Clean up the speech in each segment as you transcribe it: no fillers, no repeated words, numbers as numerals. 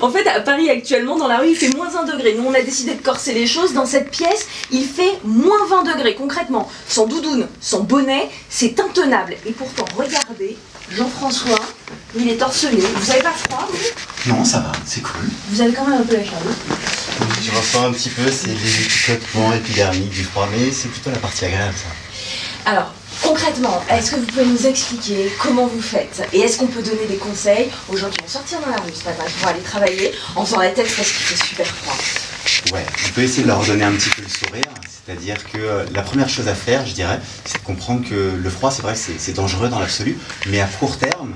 En fait, à Paris actuellement, dans la rue, il fait moins 1 degré. Nous, on a décidé de corser les choses. Dans cette pièce, il fait moins 20 degrés. Concrètement, sans doudoune, sans bonnet, c'est intenable. Et pourtant, regardez, Jean-François, il est torse nu. Vous avez pas froid, vous? Non, ça va, c'est cool. Vous avez quand même un peu la chaleur. Je ressens un petit peu, c'est les épicotements épidermiques du froid, mais c'est plutôt la partie agréable, ça. Alors, concrètement, est-ce que vous pouvez nous expliquer comment vous faites? Et est-ce qu'on peut donner des conseils aux gens qui vont sortir dans la rue ce matin, qui vont aller travailler en faisant la tête parce qu'il fait super froid? Ouais, on peut essayer de leur donner un petit peu le sourire, c'est-à-dire que la première chose à faire, je dirais, c'est de comprendre que le froid, c'est vrai que c'est dangereux dans l'absolu, mais à court terme,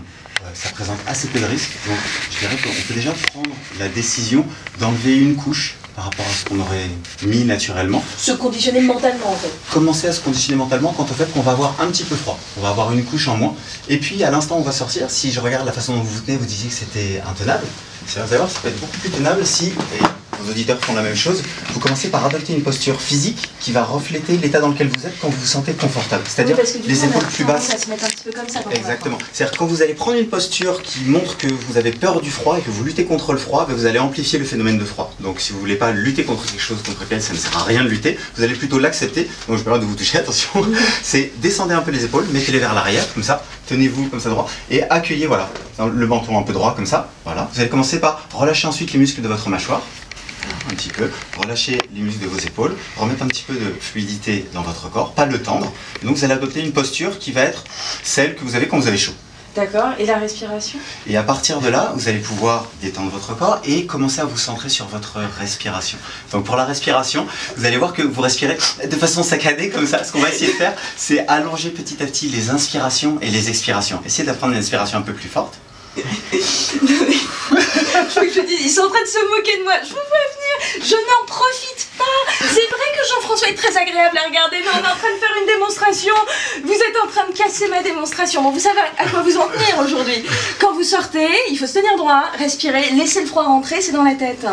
ça présente assez peu de risques. Donc, je dirais qu'on peut déjà prendre la décision d'enlever une couche par rapport à ce qu'on aurait mis naturellement. Se conditionner mentalement, en fait. Commencer à se conditionner mentalement quant au fait qu'on va avoir un petit peu froid. On va avoir une couche en moins. Et puis, à l'instant où on va sortir, si je regarde la façon dont vous vous tenez, vous disiez que c'était intenable. Vous allez voir, ça peut être beaucoup plus tenable si, et vos auditeurs font la même chose, vous commencez par adopter une posture physique qui va refléter l'état dans lequel vous êtes quand vous vous sentez confortable. C'est-à-dire les épaules plus basses. Ça se met un petit peu comme ça. Exactement. C'est-à-dire quand vous allez prendre une posture qui montre que vous avez peur du froid et que vous luttez contre le froid, vous allez amplifier le phénomène de froid. Donc si vous ne voulez pas lutter contre quelque chose contre lequel ça ne sert à rien de lutter, vous allez plutôt l'accepter. Donc je me permets de vous toucher, attention. C'est descendez un peu les épaules, mettez-les vers l'arrière, comme ça. Tenez-vous comme ça droit et accueillez, voilà, le menton un peu droit comme ça. Voilà. Vous allez commencer par relâcher ensuite les muscles de votre mâchoire. Un petit peu, relâchez les muscles de vos épaules, remettre un petit peu de fluidité dans votre corps, pas le tendre. Et donc vous allez adopter une posture qui va être celle que vous avez quand vous avez chaud. D'accord, et la respiration? Et à partir de là, vous allez pouvoir détendre votre corps et commencer à vous centrer sur votre respiration. Donc pour la respiration, vous allez voir que vous respirez de façon saccadée comme ça. Ce qu'on va essayer de faire, c'est allonger petit à petit les inspirations et les expirations. Essayez d'apprendre une inspiration un peu plus forte. Je veux que je dise, ils sont en train de se moquer de moi. Je vous vois venir, je n'en profite pas. C'est vrai que Jean-François est très agréable à regarder, mais on est en train de faire une démonstration. Vous êtes en train de casser ma démonstration. Bon, vous savez à quoi vous en tenir aujourd'hui. Quand vous sortez, il faut se tenir droit, respirer, laisser le froid rentrer, c'est dans la tête.